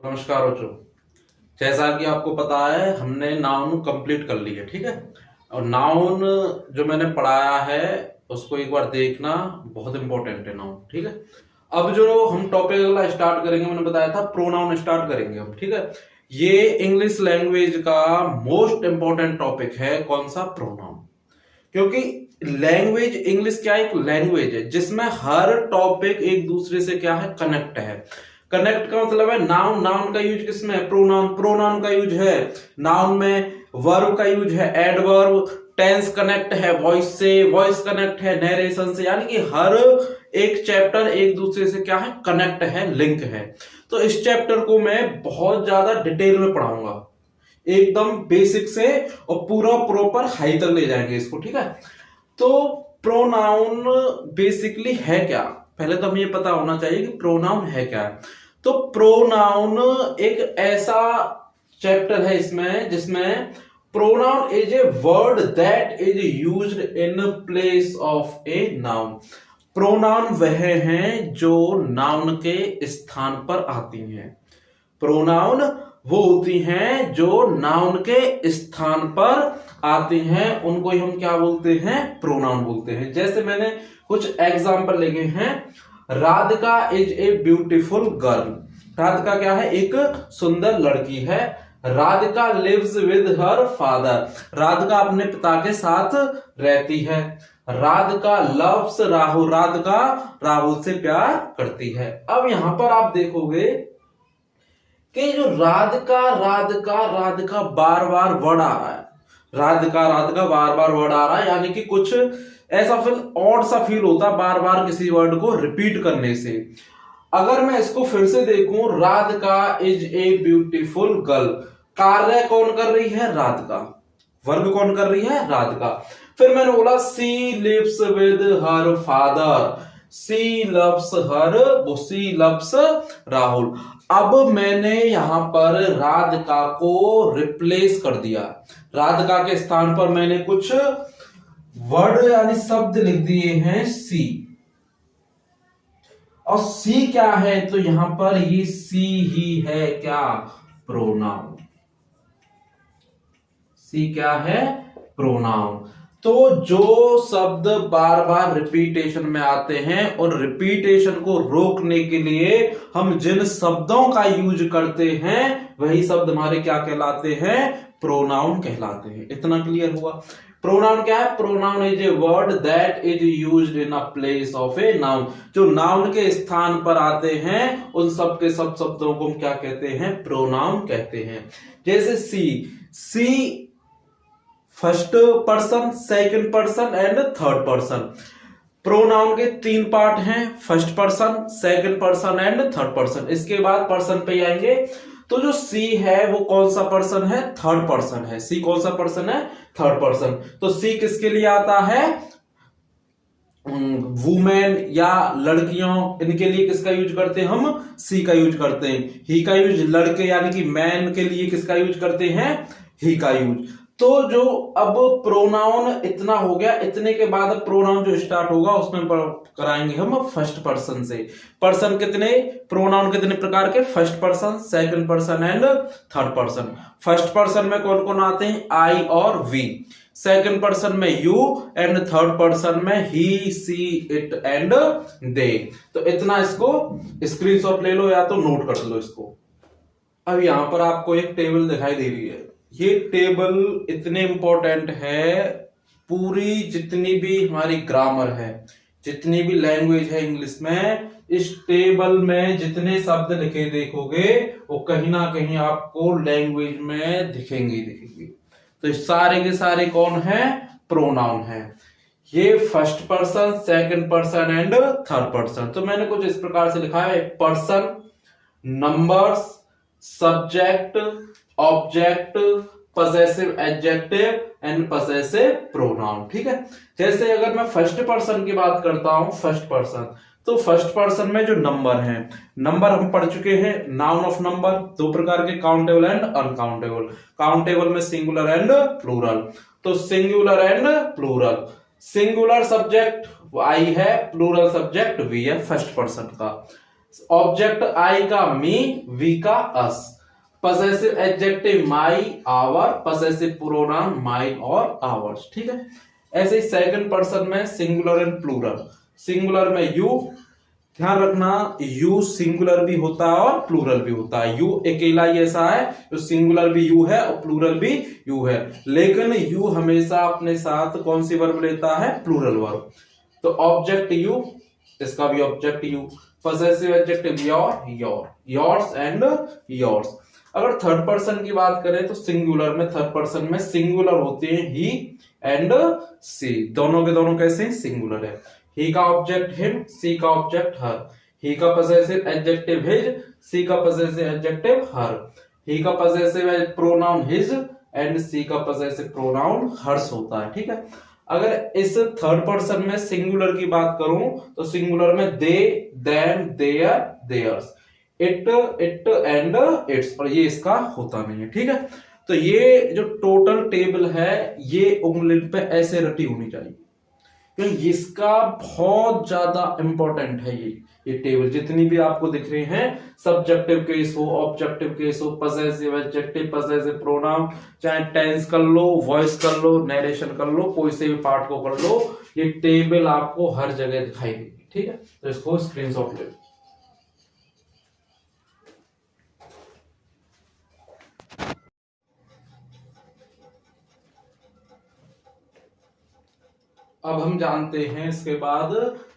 नमस्कार बच्चों। जैसा कि आपको पता है हमने नाउन कंप्लीट कर ली है, ठीक है। और नाउन जो मैंने पढ़ाया है उसको एक बार देखना, बहुत इंपॉर्टेंट है नाउन, ठीक है। अब जो हम टॉपिक अगला स्टार्ट करेंगे, मैंने बताया था प्रोनाउन स्टार्ट करेंगे हम, ठीक है। ये इंग्लिश लैंग्वेज का मोस्ट इंपॉर्टेंट टॉपिक है। कौन सा? प्रोनाउन। क्योंकि लैंग्वेज इंग्लिश क्या है? एक लैंग्वेज है जिसमें हर टॉपिक एक दूसरे से क्या है? कनेक्ट है। कनेक्ट का मतलब है नाउन। नाउन का यूज किसमें है? प्रोनाउन। प्रोनाउन का यूज है नाउन में। वर्ब का यूज है एडवर्ब। टेंस कनेक्ट है वॉइस से, वॉइस कनेक्ट है नरेशन से, यानी कि हर एक चैप्टर एक दूसरे से क्या है? कनेक्ट है, लिंक है। तो इस चैप्टर को मैं बहुत ज्यादा डिटेल में पढ़ाऊंगा, एकदम बेसिक से और पूरा प्रॉपर हाई तक ले जाएंगे इसको, ठीक है। तो प्रोनाउन बेसिकली है क्या? पहले तो हमें ये पता होना चाहिए कि प्रोनाउन है क्या है। तो प्रोनाउन एक ऐसा चैप्टर है इसमें जिसमें pronoun is a word that is used in place of a noun. Pronoun वह हैं जो नाउन के स्थान पर आती हैं। प्रोनाउन वो होती हैं जो नाउन के स्थान पर आती हैं, उनको ही हम क्या बोलते हैं? प्रोनाउन बोलते हैं। जैसे मैंने कुछ एग्जांपल लिखे हैं। Radhika is a beautiful girl. Radhika क्या है? एक सुंदर लड़की है। Radhika lives with her father. Radhika अपने पिता के साथ रहती है। राधिका लव्स राहुल। राधिका राहुल से प्यार करती है। अब यहां पर आप देखोगे कि जो राधिका राधिका राधिका बार बार वर्ड आ रहा है। राधिका राधिका बार बार वर्ड आ रहा है, यानी कि कुछ ऐसा फील, ऑड सा फील होता है बार बार किसी वर्ड को रिपीट करने से। अगर मैं इसको फिर से देखूं, Radhika is a beautiful girl. कार्य कौन कर रही है? राधिका। वर्ब कौन कर रही है? राधिका। फिर मैंने बोला she lives with her father. She loves her, वो सी लव्स राहुल। अब मैंने यहां पर राधिका को रिप्लेस कर दिया। राधिका के स्थान पर मैंने कुछ वर्ड यानी शब्द लिख दिए हैं सी। और सी क्या है? तो यहां पर ये सी ही है क्या? प्रोनाउन। सी क्या है? प्रोनाउन। तो जो शब्द बार बार रिपीटेशन में आते हैं और रिपीटेशन को रोकने के लिए हम जिन शब्दों का यूज करते हैं वही शब्द हमारे क्या कहलाते हैं? प्रोनाउन कहलाते हैं। इतना क्लियर हुआ? प्रोनाउन क्या है? Pronoun is a word that is used in a place of a noun. जो नाउन के स्थान पर आते हैं उन सब के सब शब्दों को हम क्या कहते हैं? प्रोनाउन कहते हैं। जैसे सी। सी first person, second person and third person. Pronoun के तीन पार्ट हैं, first person, second person and third person. इसके बाद पर्सन पे आएंगे। तो जो सी है वो कौन सा पर्सन है? थर्ड पर्सन है। सी कौन सा पर्सन है? Third person. तो सी किसके लिए आता है? वुमेन या लड़कियों, इनके लिए किसका यूज करते हैं? हम सी का यूज करते हैं। ही का यूज लड़के यानी कि मैन के लिए किसका यूज करते हैं? ही का यूज। तो जो अब प्रोनाउन इतना हो गया, इतने के बाद प्रोनाउन जो स्टार्ट होगा उसमें कराएंगे हम फर्स्ट पर्सन से। पर्सन कितने? प्रोनाउन कितने प्रकार के? First person, second person and third person. First person में कौन कौन आते हैं? आई और वी। सेकंड पर्सन में यू एंड थर्ड पर्सन में ही, सी, इट एंड दे। तो इतना इसको स्क्रीनशॉट ले लो या तो नोट कर लो इसको। अब यहां पर आपको एक टेबल दिखाई दे रही है। ये टेबल इतने इंपॉर्टेंट है, पूरी जितनी भी हमारी ग्रामर है, जितनी भी लैंग्वेज है इंग्लिश में, इस टेबल में जितने शब्द लिखे देखोगे वो कहीं ना कहीं आपको लैंग्वेज में दिखेंगे। तो ये सारे के सारे कौन है? प्रोनाउन है। ये first person, second person and third person. तो मैंने कुछ इस प्रकार से लिखा है। Person, numbers, subject, object, possessive adjective and possessive pronoun, ठीक है। जैसे अगर मैं फर्स्ट पर्सन की बात करता हूं, फर्स्ट पर्सन, तो फर्स्ट पर्सन में जो नंबर हैं, नंबर हम पढ़ चुके हैं। नाउन ऑफ नंबर दो प्रकार के, काउंटेबल एंड अनकाउंटेबल। काउंटेबल में सिंगुलर एंड प्लूरल। तो singular and plural. Singular subject I है, प्लूरल सब्जेक्ट वी है फर्स्ट पर्सन का। ऑब्जेक्ट आई का मी, वी का us, possessive adjective my, our, possessive pronoun my और आवर्स। ठीक है। ऐसे ही सेकंड पर्सन में सिंगुलर एंड प्लूरल। सिंगुलर में यू, ध्यान रखना यू सिंगुलर भी होता है और प्लूरल भी होता है। यू अकेला ही ऐसा है जो सिंगुलर भी यू है और प्लूरल भी यू है, लेकिन यू हमेशा अपने साथ कौन सी वर्ब लेता है? Plural verb. तो ऑब्जेक्ट यू, इसका भी object you, possessive adjective your, yours and yours. अगर थर्ड पर्सन की बात करें तो सिंगुलर में, थर्ड पर्सन में सिंगुलर होते हैं ही एंड सी, दोनों के दोनों कैसे सिंगुलर है। ही का ऑब्जेक्ट हिम, सी का ऑब्जेक्ट हर, ही का पजेसिव एडजेक्टिव हिज, सी का पजेसिव एडजेक्टिव हर, ही का पजेसिव प्रोनाउन हिज एंड सी का पजेसिव प्रोनाउन हर्स होता है। ठीक है। अगर इस थर्ड पर्सन में सिंगुलर की बात करूं तो सिंगुलर में they, them, their, theirs, it, it and its, और ये इसका होता नहीं है। ठीक है। तो ये जो टोटल टेबल है ये उंगली पे ऐसे रटी होनी चाहिए, क्योंकि इसका बहुत ज्यादा इंपॉर्टेंट है ये टेबल। जितनी भी आपको दिख रहे हैं, सब्जेक्टिव केस हो, ऑब्जेक्टिव केस हो, पजेसिव एडजेक्टिव, पजेसिव प्रोनाउन, चाहे टेंस कर लो, वॉइस कर लो, नरेशन कर लो, कोई से भी पार्ट को कर लो, ये टेबल आपको हर जगह दिखाई देगी। ठीक है। तो इसको स्क्रीनशॉट ले लो। अब हम जानते हैं इसके बाद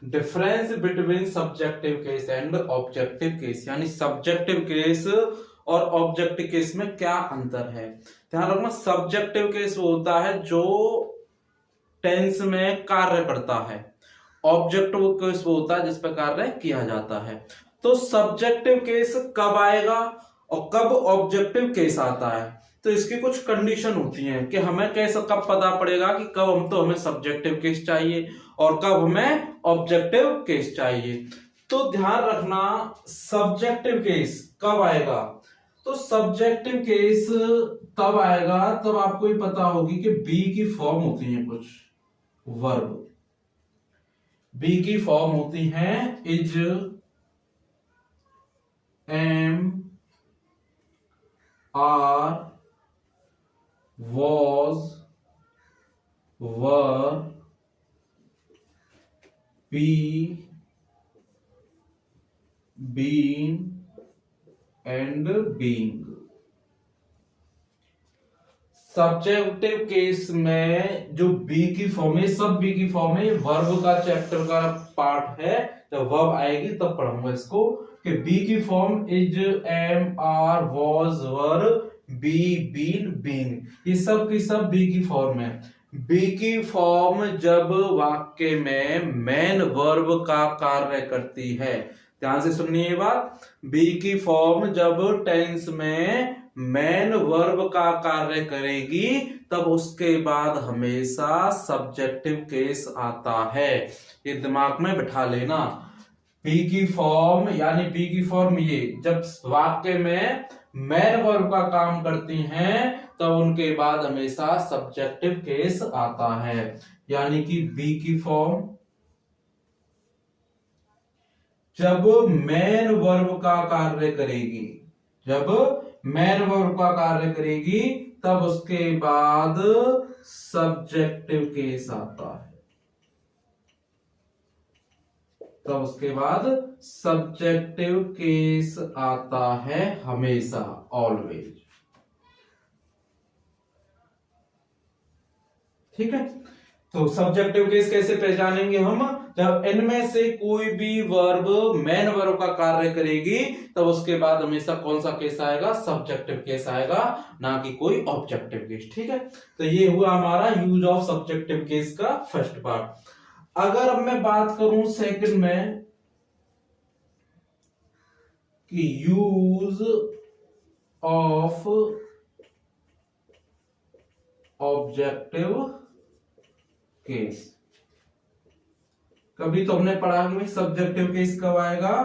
difference between subjective case and objective case, यानी सब्जेक्टिव केस और ऑब्जेक्टिव केस में क्या अंतर है। ध्यान रखना, सब्जेक्टिव केस वो होता है जो टेंस में कार्य करता है, ऑब्जेक्टिव केस वो होता है जिस पर कार्य किया जाता है। तो सब्जेक्टिव केस कब आएगा और कब ऑब्जेक्टिव केस आता है, तो इसकी कुछ कंडीशन होती हैं कि हमें कैसे कब पता पड़ेगा कि कब हमें सब्जेक्टिव केस चाहिए और कब हमें ऑब्जेक्टिव केस चाहिए। तो ध्यान रखना, सब्जेक्टिव केस कब आएगा, तो सब्जेक्टिव केस तब आएगा तब आपको ही पता होगी कि बी की फॉर्म होती है कुछ वर्ब, बी की फॉर्म होती है is, am, are, was, were, be, been and being। Subjective case में जो बी की फॉर्म है, सब बी की फॉर्म है, वर्ब का चैप्टर का पार्ट है, जब वर्ब आएगी तब पढ़ूंगा इसको कि बी की form is, am, are, was, were, be, been, being, ये सब की सब बी की फॉर्म है। बी की फॉर्म जब वाक्य में मेन वर्ब का कार्य करती है, ध्यान से सुनिए ये बात, बी की फॉर्म जब टेंस में मेन वर्ब का कार्य करेगी तब उसके बाद हमेशा सब्जेक्टिव केस आता है। ये दिमाग में बिठा लेना, बी की फॉर्म यानी बी की फॉर्म ये जब वाक्य में मेन वर्ब का काम करती हैं तब उनके बाद हमेशा सब्जेक्टिव केस आता है। यानी कि बी की फॉर्म जब मेन वर्ब का कार्य करेगी, जब मेन वर्ब का कार्य करेगी तब उसके बाद सब्जेक्टिव केस आता है, तब उसके बाद सब्जेक्टिव केस आता है हमेशा, ऑलवेज। ठीक है। तो सब्जेक्टिव केस कैसे पहचानेंगे हम, जब इनमें से कोई भी वर्ब मेन वर्ब का कार्य करेगी तब उसके बाद हमेशा कौन सा केस आएगा, सब्जेक्टिव केस आएगा, ना कि कोई ऑब्जेक्टिव केस। ठीक है। तो ये हुआ हमारा यूज ऑफ सब्जेक्टिव केस का फर्स्ट पार्ट। अगर अब मैं बात करूं सेकंड में कि यूज ऑफ ऑब्जेक्टिव केस, कभी तो हमने पढ़ा कि भाई सब्जेक्टिव केस कब आएगा,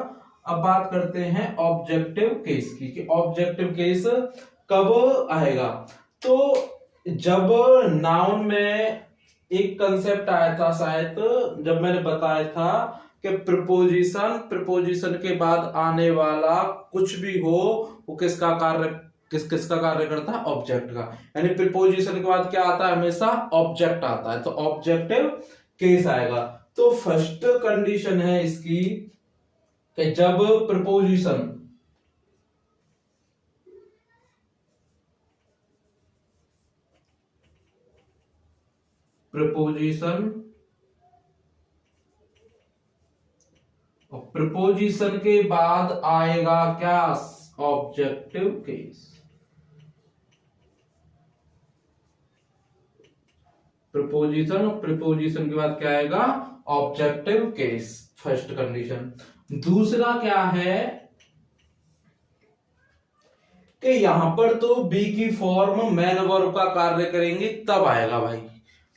अब बात करते हैं ऑब्जेक्टिव केस की कि ऑब्जेक्टिव केस कब आएगा। तो जब नाउन में एक कंसेप्ट आया था शायद, जब मैंने बताया था कि प्रीपोजिशन के बाद आने वाला कुछ भी हो वो किसका कार्य करता है, ऑब्जेक्ट का। यानी प्रीपोजिशन के बाद क्या आता है, हमेशा ऑब्जेक्ट आता है, तो ऑब्जेक्टिव केस आएगा। तो फर्स्ट कंडीशन है इसकी कि जब प्रीपोजिशन और प्रीपोजिशन के बाद आएगा क्या, ऑब्जेक्टिव केस। प्रीपोजिशन और प्रीपोजिशन के बाद क्या आएगा, ऑब्जेक्टिव केस, फर्स्ट कंडीशन। दूसरा क्या है कि यहां पर तो बी की फॉर्म मैन वर्ब का कार्य करेंगे तब आएगा भाई,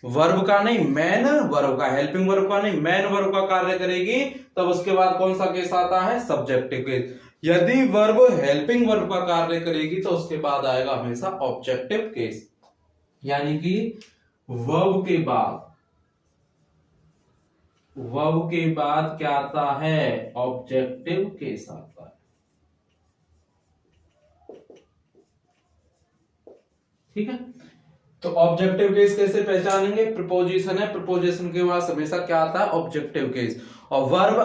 वर्ब का नहीं, मैन वर्ब का, हेल्पिंग वर्ब का नहीं, मैन वर्ब का कार्य करेगी तब उसके बाद कौन सा केस आता है, सब्जेक्टिव केस। यदि वर्ब हेल्पिंग वर्ब का कार्य करेगी तो उसके बाद आएगा हमेशा ऑब्जेक्टिव केस। यानी कि वर्ब के बाद क्या आता है, ऑब्जेक्टिव केस आता है। ठीक है, तो ऑब्जेक्टिव केस कैसे पहचानेंगे, प्रीपोजिशन है, प्रीपोजिशन के बाद हमेशा क्या आता है, ऑब्जेक्टिव केस। और वर्ब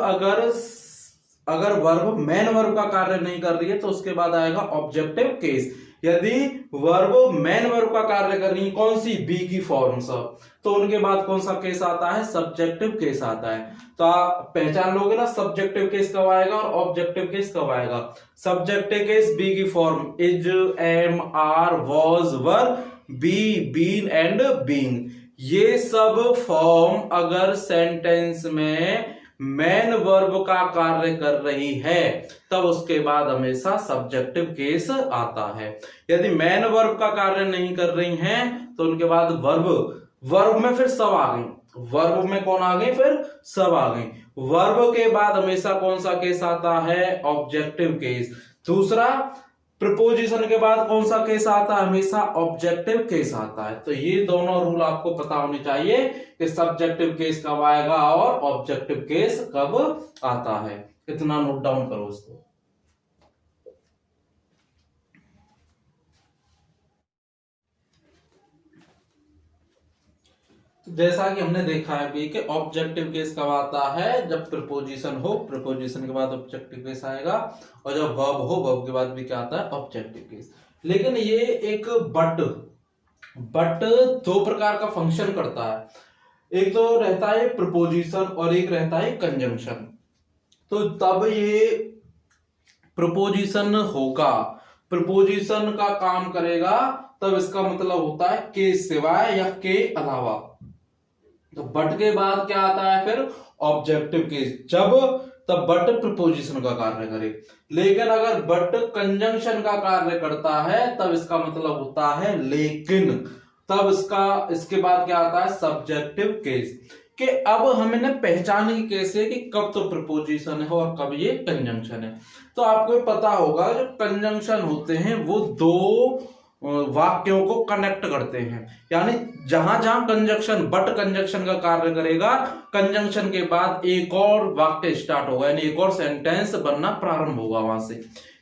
अगर वर्ब मेन वर्ब का कार्य नहीं कर रही है तो उसके बाद आएगा ऑब्जेक्टिव केस। यदि वर्ब मेन वर्ब का कार्य कर रही है, कौन सी, बी की फॉर्म सब, तो उनके बाद कौन सा केस आता है, सब्जेक्टिव केस आता है। तो आप पहचान लोगे ना सब्जेक्टिव केस कब आएगा और ऑब्जेक्टिव केस कब आएगा। सब्जेक्टिव केस बी की form is, am, are, was, were, be, been and being, ये सब फॉर्म अगर सेंटेंस में मेन वर्ब का कार्य कर रही है तब उसके बाद हमेशा सब्जेक्टिव केस आता है। यदि मेन वर्ब का कार्य नहीं कर रही हैं तो उनके बाद वर्ब में फिर सब आ गई, वर्ब में कौन आ गई, फिर सब आ गई। वर्ब के बाद हमेशा कौन सा केस आता है, ऑब्जेक्टिव केस। दूसरा, प्रीपोजिशन के बाद कौन सा केस आता है, हमेशा ऑब्जेक्टिव केस आता है। तो ये दोनों रूल आपको पता होने चाहिए कि सब्जेक्टिव केस कब आएगा और ऑब्जेक्टिव केस कब आता है। इतना नोट डाउन करो उसको। जैसा कि हमने देखा है भी कि ऑब्जेक्टिव केस कब आता है, जब प्रीपोजिशन हो, प्रीपोजिशन के बाद ऑब्जेक्टिव केस आएगा, और जब वर्ब हो, वर्ब के बाद भी क्या आता है, ऑब्जेक्टिव केस। लेकिन ये एक बट दो प्रकार का फंक्शन करता है, एक तो रहता है प्रीपोजिशन और एक रहता है कंजंक्शन। तो तब ये प्रीपोजिशन होगा, प्रीपोजिशन का काम करेगा, तब इसका मतलब होता है के सिवाय या के अलावा। तो बट के बाद क्या आता है फिर, ऑब्जेक्टिव केस, तब बट प्रीपोजिशन का कार्य करे। लेकिन अगर बट कंजंक्शन का कार्य करता है तब इसका मतलब होता है लेकिन, तब इसके बाद क्या आता है, सब्जेक्टिव केस। कि अब हमने पहचान की कैसे कि कब तो प्रीपोजिशन है और कब ये कंजंक्शन है। तो आपको पता होगा जो कंजंक्शन होते हैं वो दो वाक्यों को कनेक्ट करते हैं, यानी जहां जहां कंजंक्शन, बट कंजंक्शन का कार्य करेगा, कंजंक्शन के बाद एक और वाक्य स्टार्ट होगा, यानी एक और सेंटेंस बनना प्रारंभ होगा वहां से।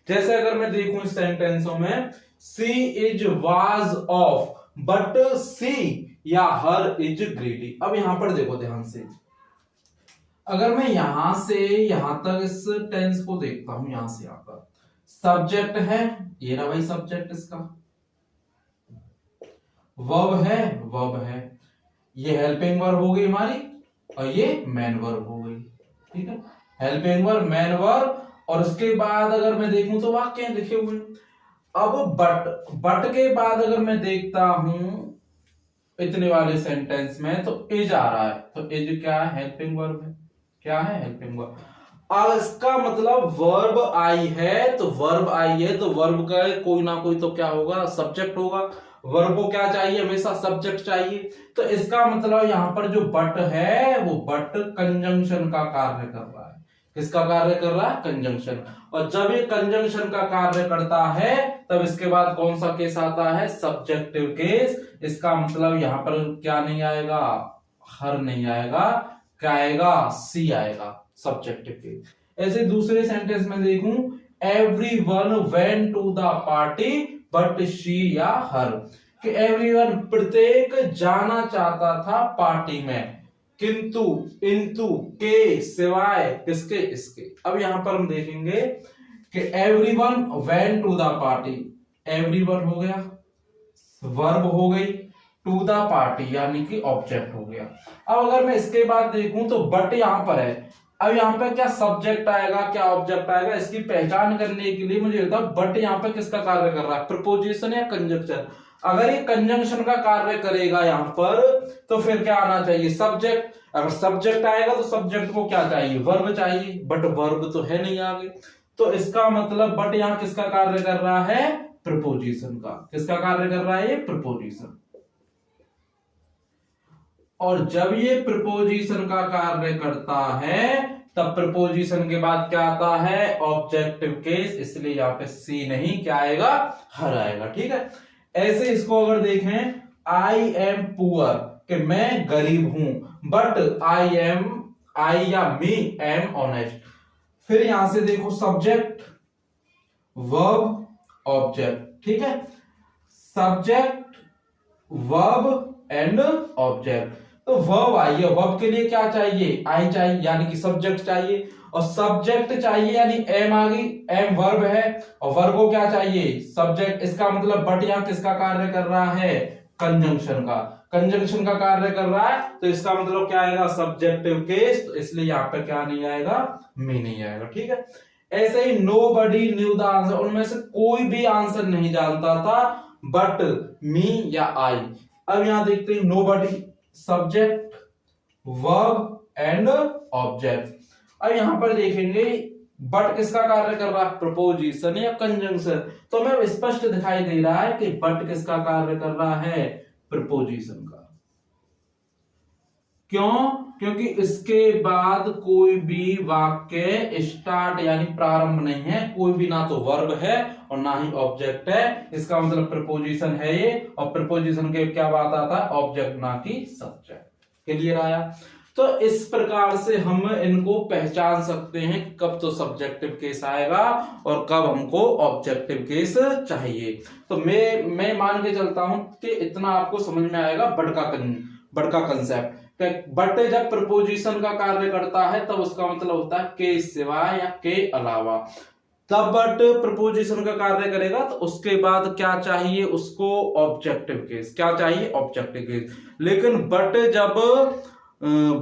जैसे अगर मैं देखूं इस सेंटेंसों में, सी इज वाज ऑफ, बट सी या हर इज ग्रीडी। अब यहां पर देखो ध्यान से, अगर मैं यहां से यहां तक इस टेंस को देखता हूं, यहां से यहां पर सब्जेक्ट है, ये रहा भाई सब्जेक्ट इसका, वर्ब है, ये हेल्पिंग वर्ब हो गई हमारी और ये मेन वर्ब हो गई। ठीक है, हेल्पिंग वर्ब, मेन वर्ब, और उसके बाद अगर मैं देखूं तो वाक्य लिखे हुए। अब बट के बाद अगर मैं देखता हूं इतने वाले सेंटेंस में तो इज आ रहा है, तो इज क्या है, हेल्पिंग वर्ब है। क्या है, हेल्पिंग वर्ब। अब इसका मतलब वर्ब आई है, तो वर्ब का कोई ना कोई तो क्या होगा, सब्जेक्ट होगा। वर्ब को क्या चाहिए, हमेशा सब्जेक्ट चाहिए। तो इसका मतलब यहां पर जो बट है वो बट कंजंक्शन का कार्य कर रहा है। किसका कार्य कर रहा है, कंजंक्शन। और जब ये कंजंक्शन का कार्य करता है तब इसके बाद कौन सा केस आता है, सब्जेक्टिव केस। इसका मतलब यहां पर क्या नहीं आएगा, हर नहीं आएगा, क्या आएगा, सी आएगा सब्जेक्टिव केस। ऐसे दूसरे सेंटेंस में देखूं, everyone went to the party but she या हर, कि एवरीवन प्रत्येक जाना चाहता था पार्टी में, किंतु इंतु के सिवाय किसके, इसके। अब यहां पर हम देखेंगे कि everyone went to the party, everyone हो गया, वर्ब हो गई, टू द पार्टी यानी कि ऑब्जेक्ट हो गया। अब अगर मैं इसके बाद देखूं तो बट यहां पर है, अब यहां पर क्या सब्जेक्ट आएगा क्या ऑब्जेक्ट आएगा, इसकी पहचान करने के लिए मुझे बताओ बट यहां पर किसका कार्य कर रहा है, प्रपोजिशन या कंजंक्शन। अगर ये कंजंक्शन का कार्य करेगा यहां पर तो फिर क्या आना चाहिए, सब्जेक्ट। अगर सब्जेक्ट आएगा तो सब्जेक्ट को क्या चाहिए, वर्ब चाहिए, बट वर्ब तो है नहीं आगे, तो इसका मतलब बट यहां किसका कार्य कर रहा है, प्रपोजिशन का। किसका कार्य कर रहा है, ये प्रपोजिशन। और जब ये प्रपोजिशन का कार्य करता है तब प्रपोजिशन के बाद क्या आता है, ऑब्जेक्टिव केस, इसलिए यहां पे सी नहीं, क्या आएगा, हर आएगा। ठीक है, ऐसे इसको अगर देखें, आई एम पुअर, कि मैं गरीब हूं, बट आई या मी एम ऑनेस्ट। फिर यहां से देखो सब्जेक्ट वर्ब ऑब्जेक्ट, ठीक है, सब्जेक्ट वर्ब एंड ऑब्जेक्ट। तो वर्ब आई है, वर्ब के लिए क्या चाहिए, आई चाहिए यानी कि सब्जेक्ट चाहिए, और सब्जेक्ट चाहिए यानी एम आ गई, एम वर्ब है और वर्ब को क्या चाहिए, सब्जेक्ट। इसका मतलब बट यहां किसका कार्य कर रहा है, कंजंक्शन का, कंजंक्शन का कार्य कर रहा है, तो इसका मतलब क्या आएगा, सब्जेक्टिव केस, तो इसलिए यहां पे क्या नहीं आएगा, मी नहीं आएगा। ठीक है, ऐसे ही नोबडी न्यू द आंसर, उनमें से कोई भी आंसर नहीं जानता था बट मी या आई। अब यहां देखते हैं nobody subject verb and object. अब यहां पर देखेंगे बट किसका कार्य कर रहा है, प्रपोजिशन या कंजंक्शन। तो हमें स्पष्ट दिखाई दे रहा है कि बट किसका कार्य कर रहा है, प्रपोजिशन का। क्यों, क्योंकि इसके बाद कोई भी वाक्य स्टार्ट यानी प्रारंभ नहीं है, कोई भी ना तो वर्ब है और ना ही ऑब्जेक्ट है, इसका मतलब प्रपोजिशन है ये, और प्रपोजिशन के क्या बात आता है, ऑब्जेक्ट ना कि सब्जेक्ट। क्लियर आया। तो इस प्रकार से हम इनको पहचान सकते हैं कब तो सब्जेक्टिव केस आएगा और कब हमको ऑब्जेक्टिव केस चाहिए। तो मैं मान के चलता हूं कि इतना आपको समझ में आएगा बट का कंसेप्ट। बट जब प्रपोजिशन का कार्य करता है तब उसका मतलब होता है के सिवाय या के अलावा। तब बट प्रपोजिशन का कार्य करेगा तो उसके बाद क्या चाहिए उसको, ऑब्जेक्टिव केस। क्या चाहिए, ऑब्जेक्टिव केस। लेकिन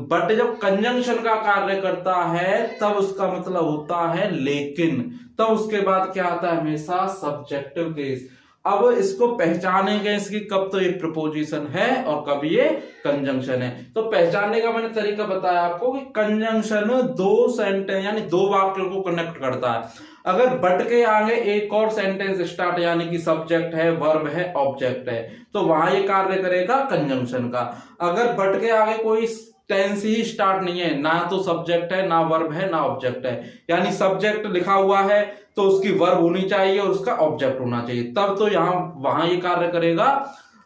बट जब कंजंक्शन का कार्य करता है तब उसका मतलब होता है लेकिन, तब उसके बाद क्या आता है, हमेशा सब्जेक्टिव केस। अब इसको पहचानेंगे इसकी कब तो ये प्रपोजिशन है और कब ये कंजंक्शन है। तो पहचानने का मैंने तरीका बताया आपको कि कंजंक्शन दो सेंटेंस यानी दो वाक्यों को कनेक्ट करता है। अगर बट के आगे एक और सेंटेंस स्टार्ट यानी कि सब्जेक्ट है वर्ब है ऑब्जेक्ट है तो वहां ये कार्य करेगा कंजंक्शन का। अगर बट के आगे कोई टेंस ही स्टार्ट नहीं है, ना तो सब्जेक्ट है ना वर्ब है ना ऑब्जेक्ट है, यानी सब्जेक्ट लिखा हुआ है तो उसकी वर्ब होनी चाहिए और उसका ऑब्जेक्ट होना चाहिए, तब तो यहां वहां ये कार्य करेगा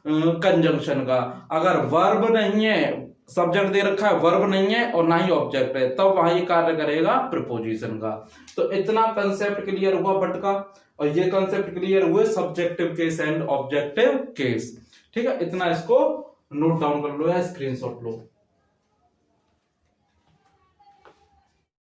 कंजंक्शन का। अगर वर्ब नहीं है, सब्जेक्ट दे रखा है वर्ब नहीं है और ना ही ऑब्जेक्ट है, तब वहां ये कार्य करेगा प्रपोजिशन का। तो इतना कंसेप्ट क्लियर हुआ बट का, और ये कंसेप्ट क्लियर हुए subjective case and objective case. ठीक है, इतना इसको नोट डाउन कर लो या स्क्रीनशॉट लो।